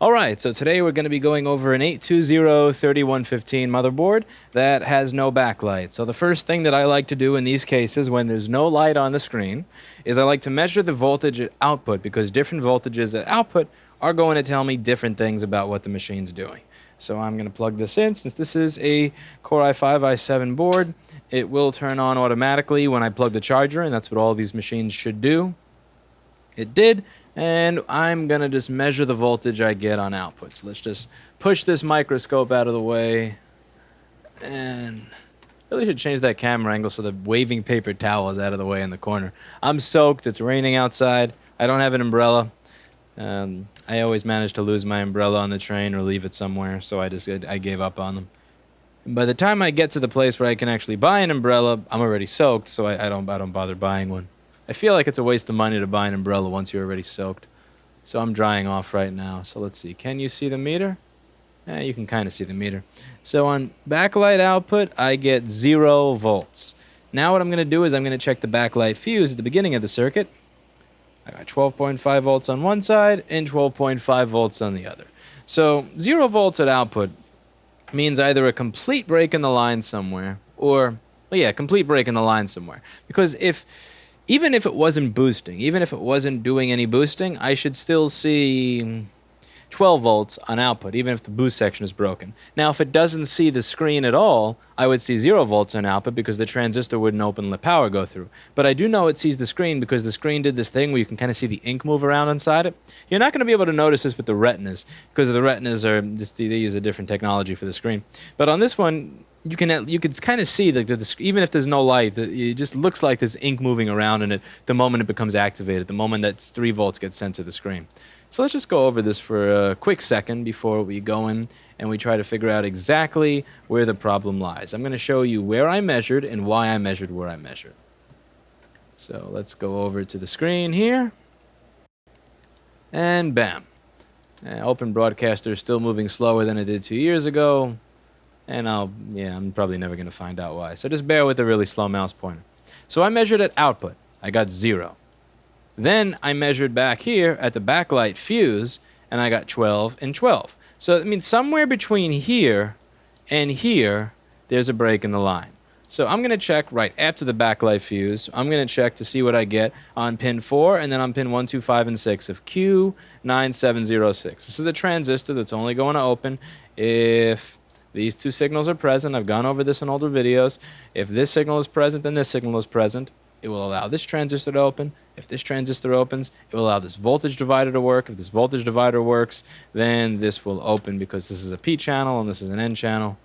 Alright, so today we're going to be going over an 820-3115 motherboard that has no backlight. So the first thing that I like to do in these cases when there's no light on the screen is I like to measure the voltage at output, because different voltages at output are going to tell me different things about what the machine's doing. So I'm going to plug this in. Since this is a Core i5, i7 board, it will turn on automatically when I plug the charger, and that's what all these machines should do. It did. And I'm going to just measure the voltage I get on output. So let's just push this microscope out of the way. And really should change that camera angle so the waving paper towel is out of the way in the corner. I'm soaked. It's raining outside. I don't have an umbrella. I always manage to lose my umbrella on the train or leave it somewhere, so I gave up on them. And by the time I get to the place where I can actually buy an umbrella, I'm already soaked, so I don't bother buying one. I feel like it's a waste of money to buy an umbrella once you're already soaked. So I'm drying off right now. So let's see. Can you see the meter? You can kind of see the meter. So on backlight output, I get 0 volts. Now what I'm going to do is I'm going to check the backlight fuse at the beginning of the circuit. I got 12.5 volts on one side and 12.5 volts on the other. So 0 volts at output means either a complete break in the line somewhere or, well, yeah, complete break in the line somewhere. Because even if it wasn't boosting, even if it wasn't doing any boosting, I should still see 12 volts on output, even if the boost section is broken. Now, if it doesn't see the screen at all, I would see 0 volts on output because the transistor wouldn't open and let power go through. But I do know it sees the screen because the screen did this thing where you can kind of see the ink move around inside it. You're not going to be able to notice this with the retinas because the retinas they use a different technology for the screen. But on this one, you can kind of see that even if there's no light, it just looks like there's ink moving around in it the moment it becomes activated, the moment that 3 volts get sent to the screen. So let's just go over this for a quick second before we go in and we try to figure out exactly where the problem lies. I'm going to show you where I measured and why I measured where I measured. So let's go over to the screen here. And bam. Open Broadcaster is still moving slower than it did 2 years ago. And I'm probably never going to find out why. So just bear with a really slow mouse pointer. So I measured at output. I got 0. Then I measured back here at the backlight fuse, and I got 12 and 12. So it means somewhere between here and here, there's a break in the line. So I'm going to check right after the backlight fuse. I'm going to check to see what I get on pin 4 and then on pin 1, 2, 5, and 6 of Q9706. This is a transistor that's only going to open if these 2 signals are present. I've gone over this in older videos. If this signal is present, then this signal is present. It will allow this transistor to open. If this transistor opens, it will allow this voltage divider to work. If this voltage divider works, then this will open because this is a P channel and this is an N channel.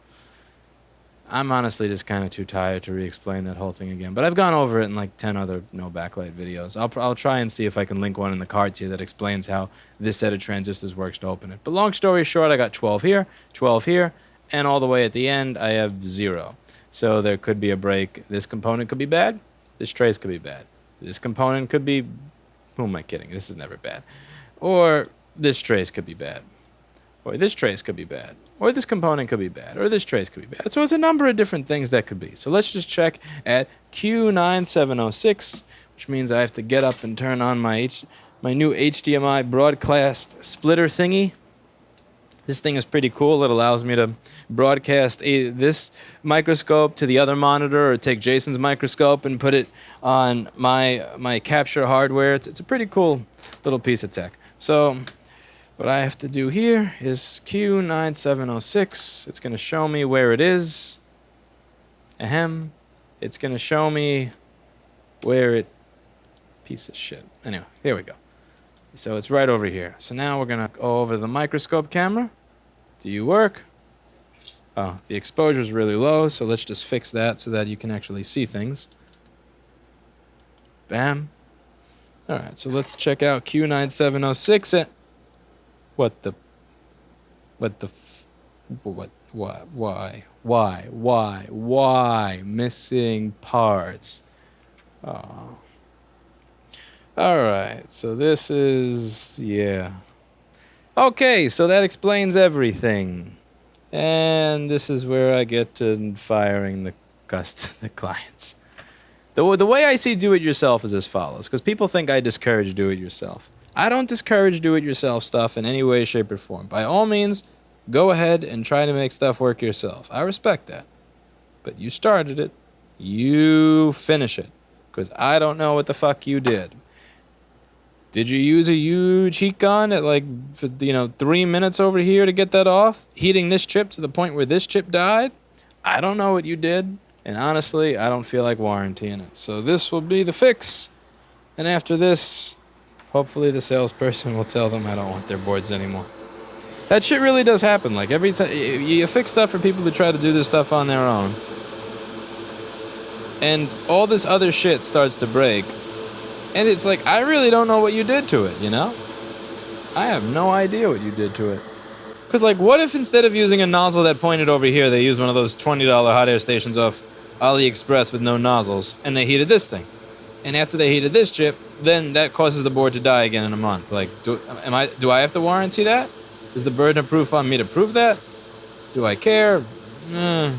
I'm honestly just kind of too tired to re-explain that whole thing again. But I've gone over it in like 10 other no backlight videos. I'll try and see if I can link one in the cards here that explains how this set of transistors works to open it. But long story short, I got 12 here, and all the way at the end, I have 0. So there could be a break. This component could be bad. This trace could be bad. This component could be... Who am I kidding? This is never bad. Or this trace could be bad. Or this trace could be bad. Or this component could be bad. Or this trace could be bad. So it's a number of different things that could be. So let's just check at Q9706, which means I have to get up and turn on my new HDMI broadcast splitter thingy. This thing is pretty cool. It allows me to broadcast this microscope to the other monitor, or take Jason's microscope and put it on my capture hardware. It's a pretty cool little piece of tech. So what I have to do here is Q9706. It's going to show me where it is. Ahem. It's going to show me where it... Piece of shit. Anyway, here we go. So it's right over here. So now we're going to go over to the microscope camera. Do you work? Oh, the exposure is really low, so let's just fix that so that you can actually see things. Bam. All right, so let's check out Q9706. Why? Missing parts. Oh. Alright, so this is... yeah. Okay, so that explains everything. And this is where I get to firing the clients. The way I see do-it-yourself is as follows, because people think I discourage do-it-yourself. I don't discourage do-it-yourself stuff in any way, shape, or form. By all means, go ahead and try to make stuff work yourself. I respect that. But you started it. You finish it. Because I don't know what the fuck you did. Did you use a huge heat gun at 3 minutes over here to get that off? Heating this chip to the point where this chip died? I don't know what you did. And honestly, I don't feel like warrantying it. So this will be the fix. And after this, hopefully the salesperson will tell them I don't want their boards anymore. That shit really does happen. Like every time you fix stuff for people who try to do this stuff on their own. And all this other shit starts to break. And it's like, I really don't know what you did to it, you know? I have no idea what you did to it. Because, like, what if instead of using a nozzle that pointed over here, they used one of those $20 hot air stations off AliExpress with no nozzles, and they heated this thing? And after they heated this chip, then that causes the board to die again in a month. Like, do I have to warranty that? Is the burden of proof on me to prove that? Do I care? No.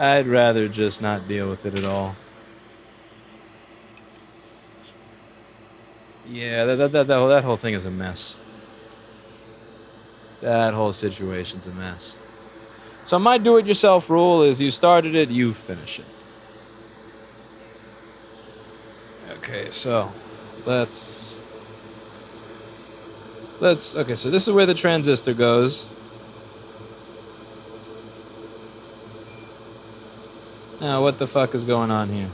I'd rather just not deal with it at all. Yeah, that whole thing is a mess. That whole situation's a mess. So my do-it-yourself rule is you started it, you finish it. Okay, so let's okay, so this is where the transistor goes. Now, what the fuck is going on here?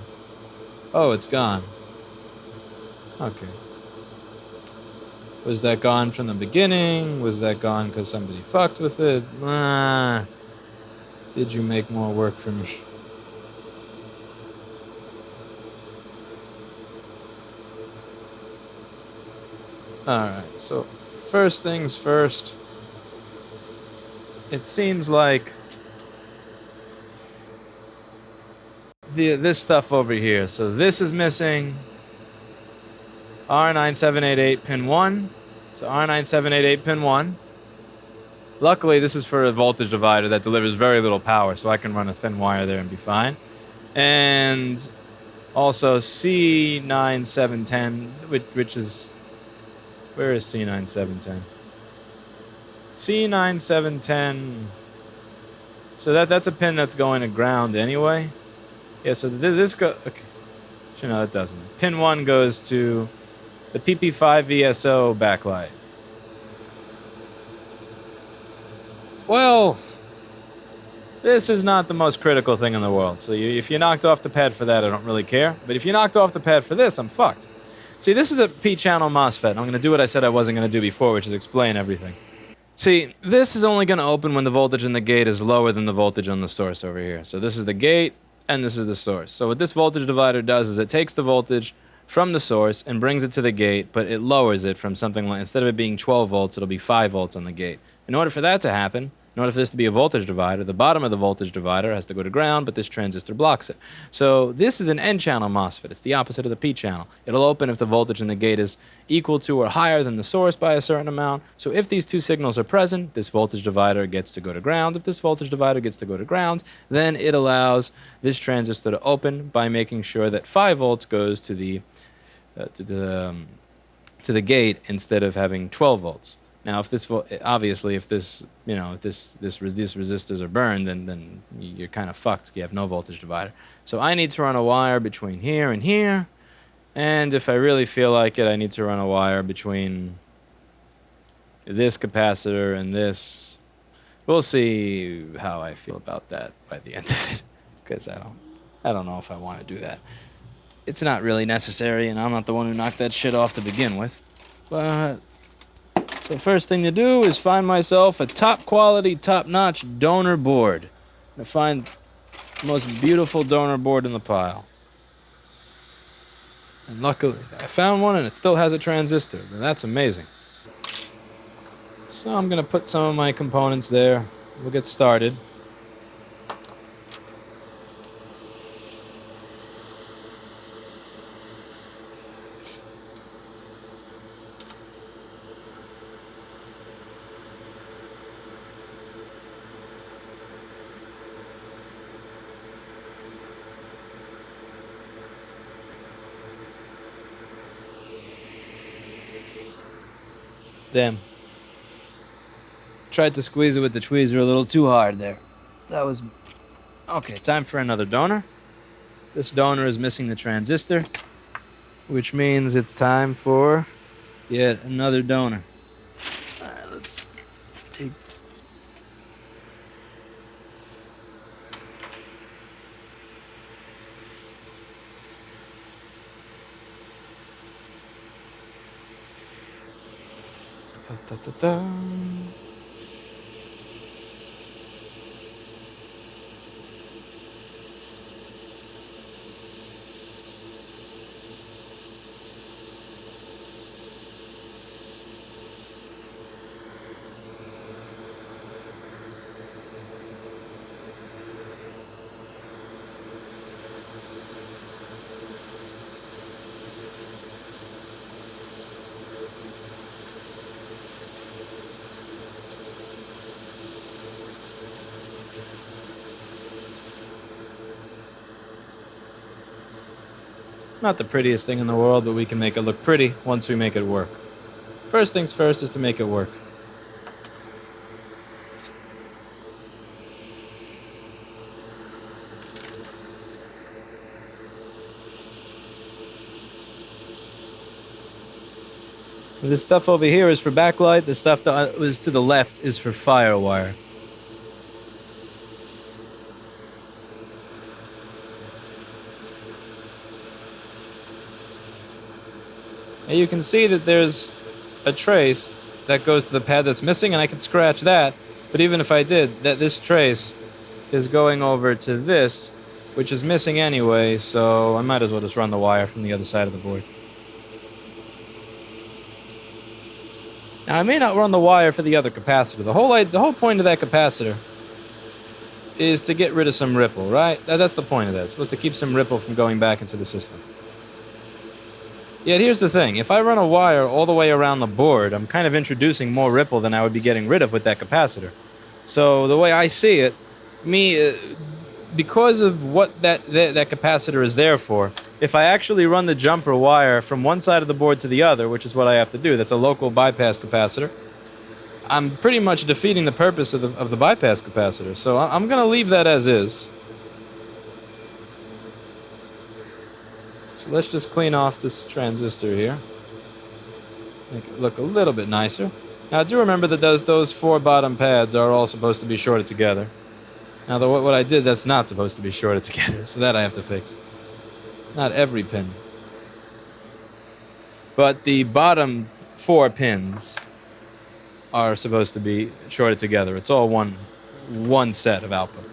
Oh, it's gone. Okay. Was that gone from the beginning? Was that gone because somebody fucked with it? Did you make more work for me? Alright, so first things first. It seems like this stuff over here. So this is missing R9788 pin 1. So R9788 pin 1. Luckily, this is for a voltage divider that delivers very little power, so I can run a thin wire there and be fine. And also C9710, which is... Where is C9710? C9710... So that's a pin that's going to ground anyway. Yeah, so this go... Okay. Actually, no, it doesn't. Pin 1 goes to the PP5 VSO backlight. Well, this is not the most critical thing in the world. So if you knocked off the pad for that, I don't really care. But if you knocked off the pad for this, I'm fucked. See, this is a P-channel MOSFET. I'm going to do what I said I wasn't going to do before, which is explain everything. See, this is only going to open when the voltage in the gate is lower than the voltage on the source over here. So this is the gate, and this is the source. So what this voltage divider does is it takes the voltage from the source and brings it to the gate, but it lowers it from something like, instead of it being 12 volts, it'll be 5 volts on the gate. In order for that to happen, in order for this to be a voltage divider, the bottom of the voltage divider has to go to ground, but this transistor blocks it. So this is an N-channel MOSFET. It's the opposite of the P-channel. It'll open if the voltage in the gate is equal to or higher than the source by a certain amount. So if these two signals are present, this voltage divider gets to go to ground. If this voltage divider gets to go to ground, then it allows this transistor to open by making sure that 5 volts goes to the gate instead of having 12 volts. Now, if this obviously, if this these resistors are burned, then you're kind of fucked. You have no voltage divider. So I need to run a wire between here and here, and if I really feel like it, I need to run a wire between this capacitor and this. We'll see how I feel about that by the end of it, because I don't know if I want to do that. It's not really necessary, and I'm not the one who knocked that shit off to begin with. But so first thing to do is find myself a top quality, top-notch donor board. I'm gonna find the most beautiful donor board in the pile. And luckily, I found one and it still has a transistor. That's amazing. So I'm gonna put some of my components there. We'll get started. Damn. Tried to squeeze it with the tweezer a little too hard there. That was... Okay, time for another donor. This donor is missing the transistor, which means it's time for yet another donor. Alright, let's take... Da-da-da-da. Not the prettiest thing in the world, but we can make it look pretty once we make it work. First things first is to make it work. This stuff over here is for backlight. The stuff that is to the left is for firewire. And you can see that there's a trace that goes to the pad that's missing, and I can scratch that. But even if I did, this trace is going over to this, which is missing anyway, so I might as well just run the wire from the other side of the board. Now, I may not run the wire for the other capacitor. The whole point of that capacitor is to get rid of some ripple, right? That's the point of that. It's supposed to keep some ripple from going back into the system. Yet here's the thing. If I run a wire all the way around the board, I'm kind of introducing more ripple than I would be getting rid of with that capacitor. So the way I see it, because of what that capacitor is there for, if I actually run the jumper wire from one side of the board to the other, which is what I have to do, that's a local bypass capacitor, I'm pretty much defeating the purpose of the bypass capacitor. So I'm going to leave that as is. So let's just clean off this transistor here. Make it look a little bit nicer. Now, do remember that those four bottom pads are all supposed to be shorted together. Now, what I did, that's not supposed to be shorted together, so that I have to fix. Not every pin. But the bottom four pins are supposed to be shorted together. It's all one set of output.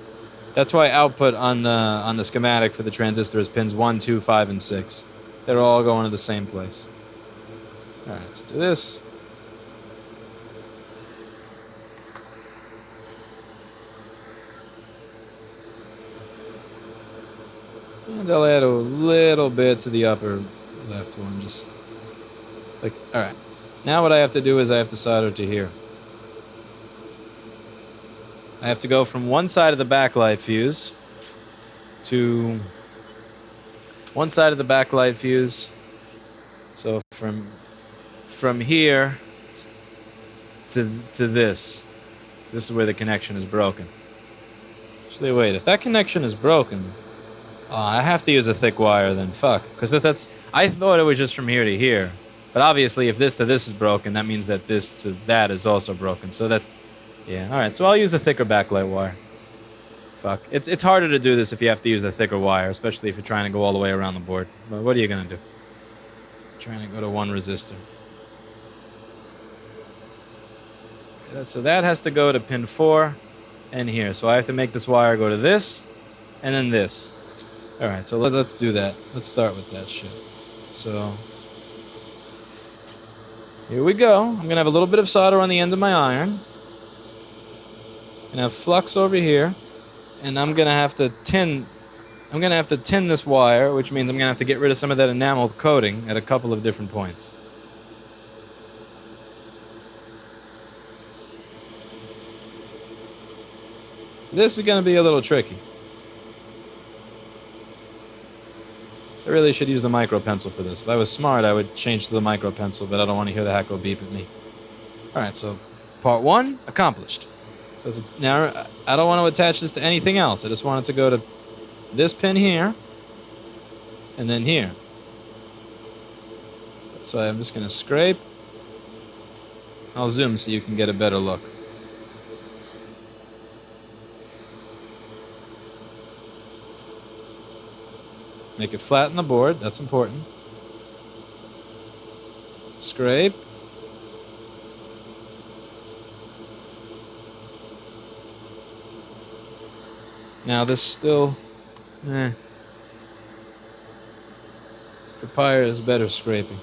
That's why output on the schematic for the transistor is pins 1, 2, 5, and 6. They're all going to the same place. All right, so do this. And I'll add a little bit to the upper left one, just like, all right. Now what I have to do is I have to solder to here. I have to go from one side of the backlight fuse to one side of the backlight fuse. So from here to this. This is where the connection is broken. Actually, wait, if that connection is broken, I have to use a thick wire then. Fuck. Because I thought it was just from here to here. But obviously, if this to this is broken, that means that this to that is also broken. So that... Yeah, alright, so I'll use a thicker backlight wire. Fuck. It's harder to do this if you have to use a thicker wire, especially if you're trying to go all the way around the board. But what are you going to do? Trying to go to one resistor. So that has to go to pin 4 and here. So I have to make this wire go to this and then this. Alright, so let's do that. Let's start with that shit. So... here we go. I'm going to have a little bit of solder on the end of my iron. And have flux over here, and I'm gonna have to tin this wire, which means I'm gonna have to get rid of some of that enameled coating at a couple of different points. This is gonna be a little tricky. I really should use the micro pencil for this. If I was smart, I would change to the micro pencil, but I don't want to hear the HAKKO beep at me. Alright, so part 1, accomplished. So it's, now, I don't want to attach this to anything else. I just want it to go to this pin here, and then here. So I'm just going to scrape. I'll zoom so you can get a better look. Make it flat on the board, that's important. Scrape. Now this still... The Pyre is better scraping.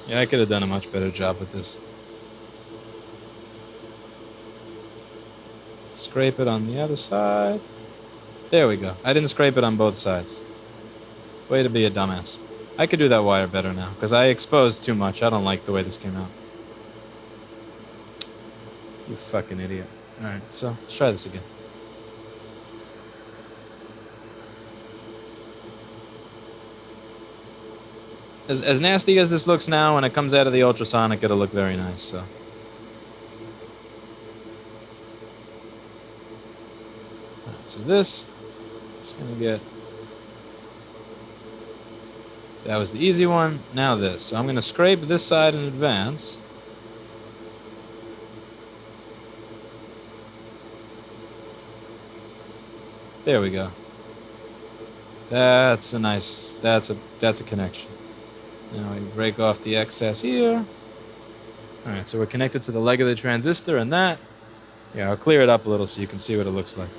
Yeah, I could have done a much better job with this. Scrape it on the other side. There we go. I didn't scrape it on both sides. Way to be a dumbass. I could do that wire better now, because I exposed too much. I don't like the way this came out. You fucking idiot. Alright, so let's try this again. As nasty as this looks now, when it comes out of the ultrasonic, it'll look very nice, so. Alright, so this is going to get... That was the easy one, now this. So I'm going to scrape this side in advance. There we go. That's a nice, that's a connection. Now we break off the excess here. Alright, so we're connected to the leg of the transistor and that. Yeah, I'll clear it up a little so you can see what it looks like.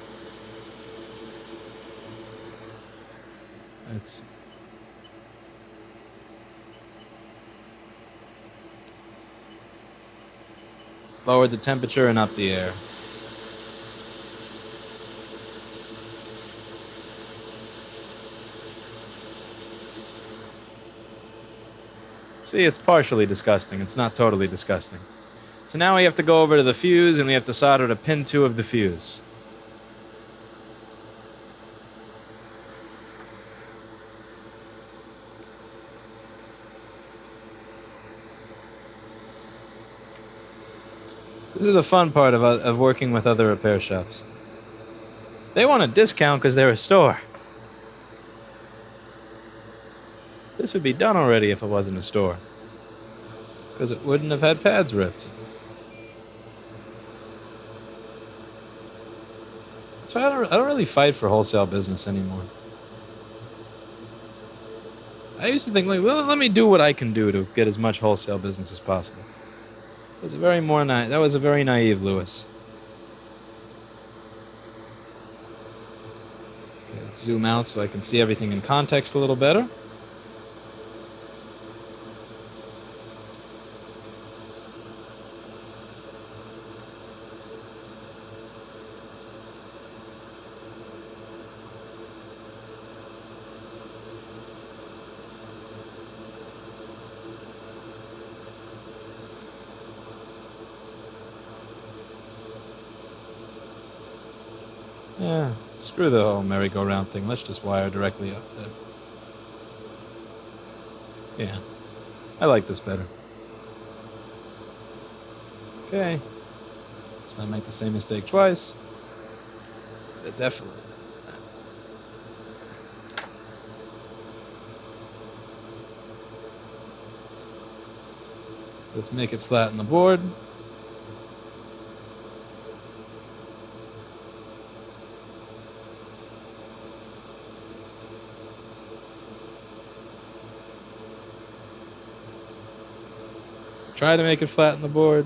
It's... Lowered the temperature and up the air. See, it's partially disgusting. It's not totally disgusting. So now we have to go over to the fuse and we have to solder to pin 2 of the fuse. This is the fun part of working with other repair shops. They want a discount because they're a store. This would be done already if it wasn't a store. Because it wouldn't have had pads ripped. That's why I don't really fight for wholesale business anymore. I used to think, like, well, let me do what I can do to get as much wholesale business as possible. That was a very naive Lewis. Okay, let's zoom out so I can see everything in context a little better. Yeah, screw the whole merry-go-round thing. Let's just wire directly up there. Yeah, I like this better. Okay, let's not make the same mistake twice. Definitely. Let's make it flat on the board. Try to make it flat on the board.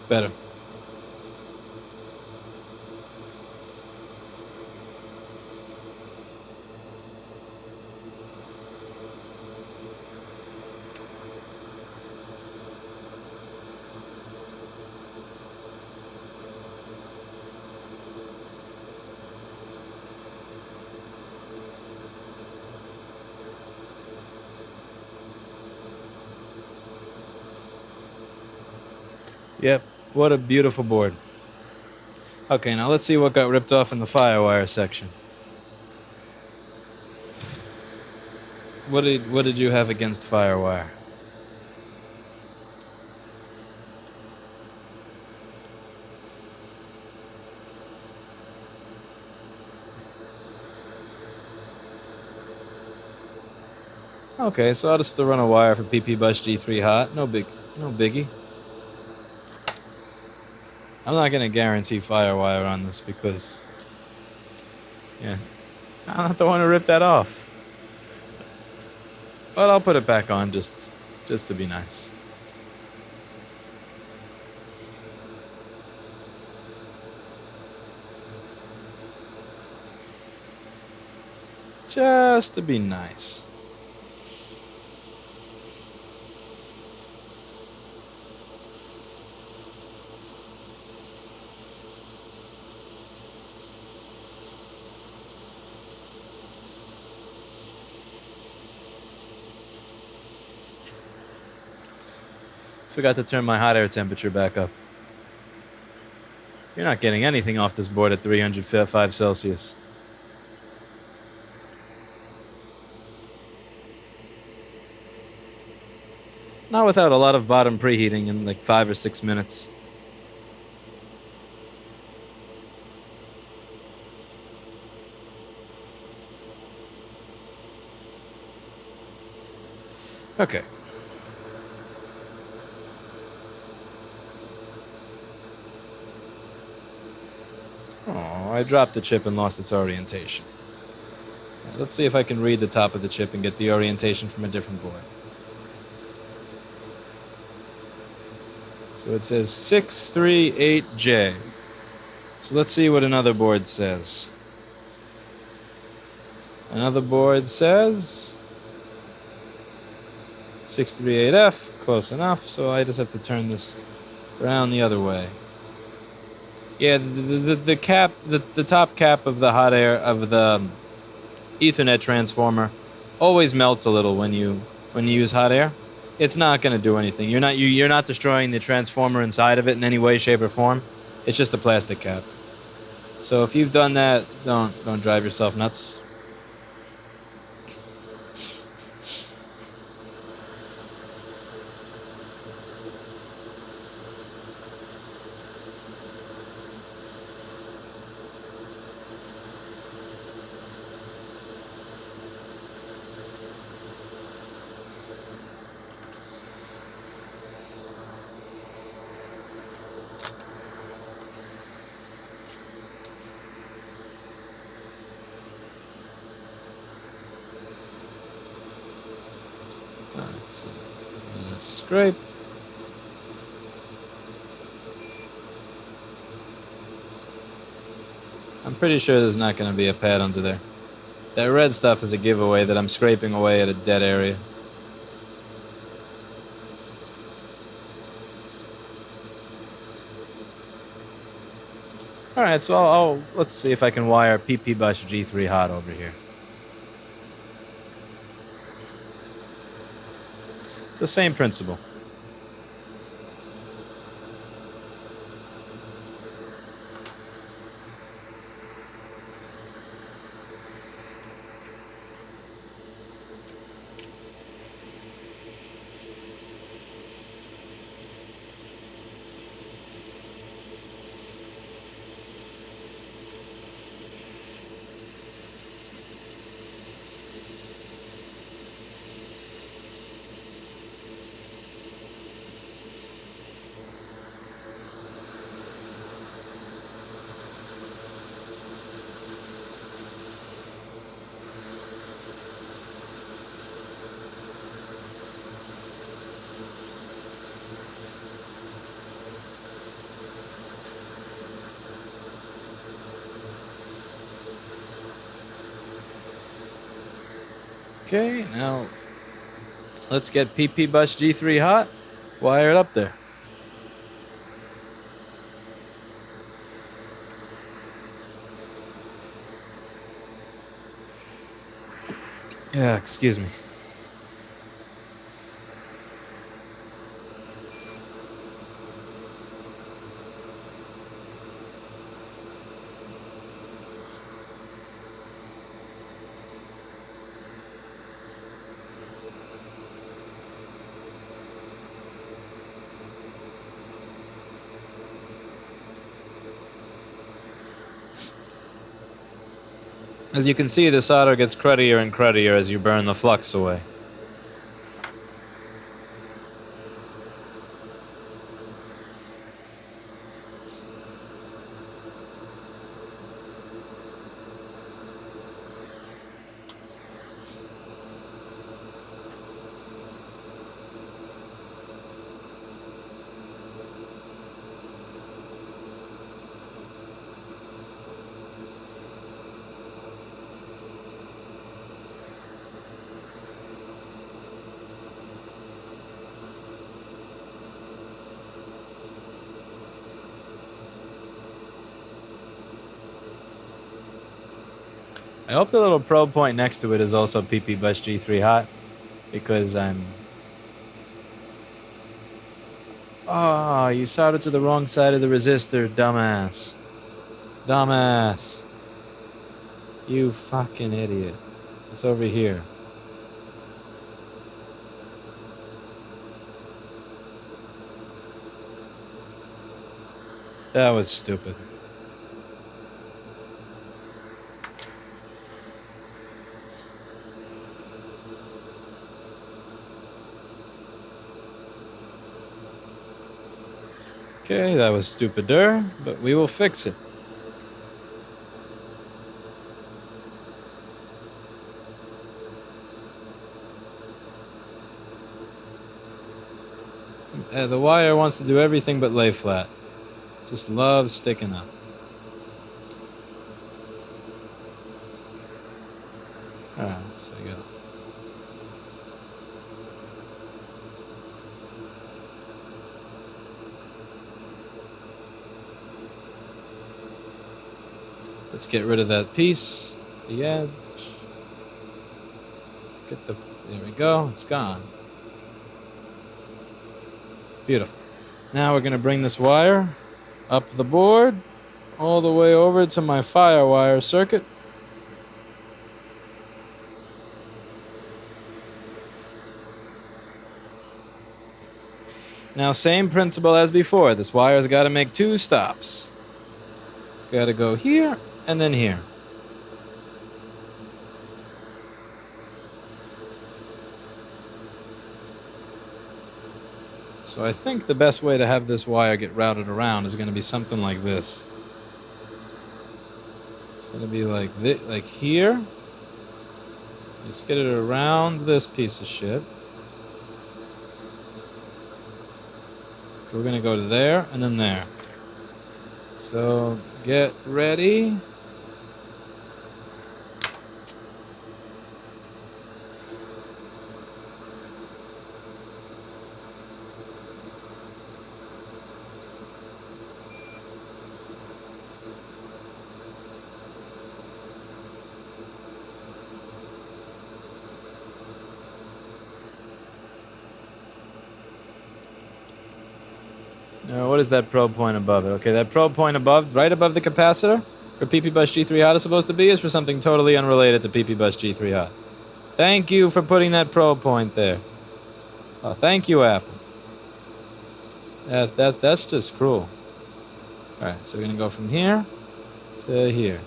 Better. Yep. What a beautiful board. Okay, now let's see what got ripped off in the firewire section. What did you have against firewire? Okay, so I'll just have to run a wire for PP bus G3 hot. No biggie. I'm not gonna guarantee firewire on this because, yeah, I'm not the one who ripped that off. But I'll put it back on just to be nice. Just to be nice. Forgot to turn my hot air temperature back up. You're not getting anything off this board at 305 Celsius. Not without a lot of bottom preheating in like 5 or 6 minutes. Okay. Oh, I dropped the chip and lost its orientation. Let's see if I can read the top of the chip and get the orientation from a different board. So it says 638J. So let's see what another board says. Another board says 638F, close enough, so I just have to turn this around the other way. Yeah, the cap, the top cap of the hot air of the Ethernet transformer always melts a little when you use hot air. It's not going to do anything. You're not destroying the transformer inside of it in any way, shape, or form. It's just a plastic cap. So if you've done that, don't drive yourself nuts. Let's scrape. I'm pretty sure there's not going to be a pad under there. That red stuff is a giveaway that I'm scraping away at a dead area. Alright, so let's see if I can wire PP bus G3 hot over here. So same principle. Okay, now let's get PP Bus G3 hot, wire it up there. Yeah, excuse me. As you can see, the solder gets cruddier and cruddier as you burn the flux away. I hope the little probe point next to it is also PP Bus G3 hot, because I'm... Oh, you soldered to the wrong side of the resistor, dumbass. Dumbass. You fucking idiot. It's over here. That was stupid. Okay, that was stupider, but we will fix it. The wire wants to do everything but lay flat. Just loves sticking up. Alright, so you go. Let's get rid of that piece, the edge. Get the, there we go, it's gone. Beautiful. Now we're going to bring this wire up the board, all the way over to my firewire circuit. Now, same principle as before. This wire's got to make 2 stops. It's got to go here and then here. So I think the best way to have this wire get routed around is going to be something like this. It's going to be like this, like here. Let's get it around this piece of shit. We're going to go to there and then there. So get ready. Now, what is that probe point above it? Okay, that probe point above, right above the capacitor, where PP Bus G3 hot is supposed to be, is for something totally unrelated to PP Bus G3 hot. Thank you for putting that probe point there. Oh, thank you, Apple. That's just cruel. Alright, so we're going to go from here to here.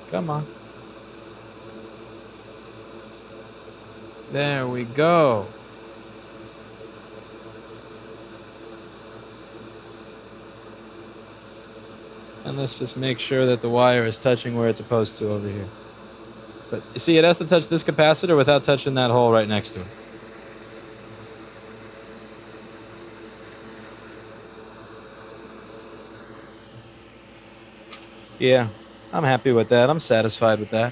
Come on. There we go. And let's just make sure that the wire is touching where it's supposed to over here. But you see, it has to touch this capacitor without touching that hole right next to it. Yeah, I'm happy with that. I'm satisfied with that.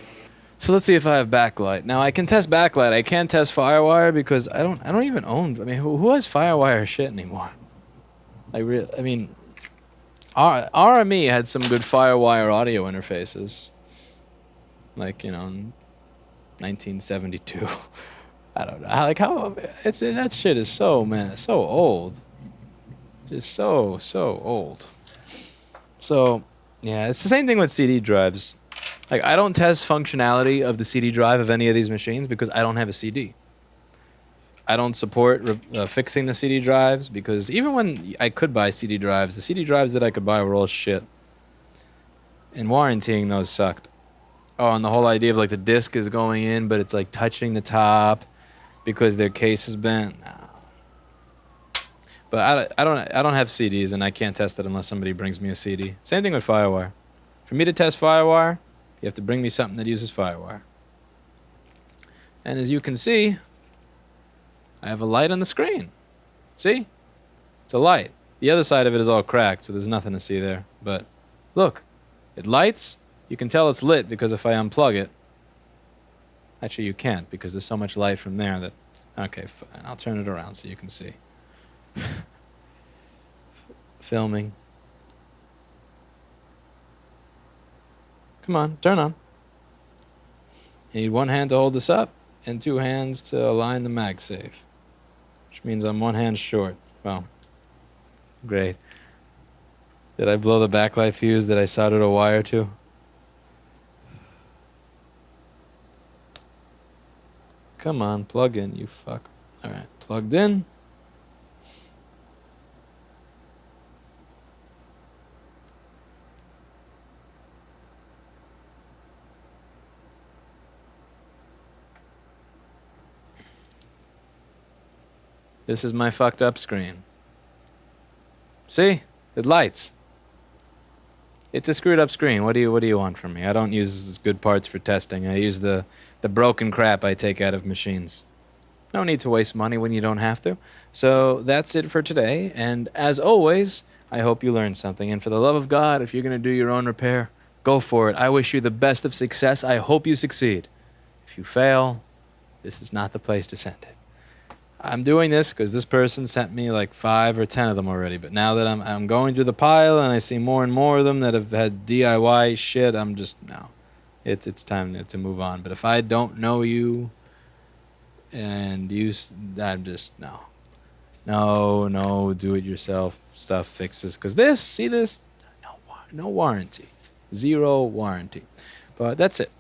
So let's see if I have backlight. Now I can test backlight. I can't test FireWire because I don't even own. I mean, who has FireWire shit anymore? I mean, RME had some good FireWire audio interfaces, like in 1972. I don't know. Like how that shit is so old, just so old. So yeah, it's the same thing with CD drives. Like I don't test functionality of the CD drive of any of these machines because I don't have a CD. I don't support fixing the CD drives because even when I could buy CD drives, the CD drives that I could buy were all shit. And warrantying those sucked. Oh, and the whole idea of like the disc is going in, but it's like touching the top because their case is bent. No. But I don't have CDs, and I can't test it unless somebody brings me a CD. Same thing with FireWire. For me to test FireWire, you have to bring me something that uses FireWire. And as you can see, I have a light on the screen. See? It's a light. The other side of it is all cracked, so there's nothing to see there. But look, it lights. You can tell it's lit because if I unplug it, actually you can't because there's so much light from there that, okay, fine. I'll turn it around so you can see. Filming. Come on, turn on. You need one hand to hold this up and two hands to align the MagSafe, which means I'm one hand short. Well, great. Did I blow the backlight fuse that I soldered a wire to? Come on, plug in, you fuck. Alright, plugged in. This is my fucked up screen. See? It lights. It's a screwed up screen. What do you want from me? I don't use good parts for testing. I use the broken crap I take out of machines. No need to waste money when you don't have to. So that's it for today. And as always, I hope you learned something. And for the love of God, if you're going to do your own repair, go for it. I wish you the best of success. I hope you succeed. If you fail, this is not the place to send it. I'm doing this because this person sent me like 5 or 10 of them already. But now that I'm going through the pile and I see more and more of them that have had DIY shit, I'm just, no. It's time to move on. But if I don't know you and I'm just, no. No, do-it-yourself stuff fixes. Because this, see this? No warranty. 0 warranty. But that's it.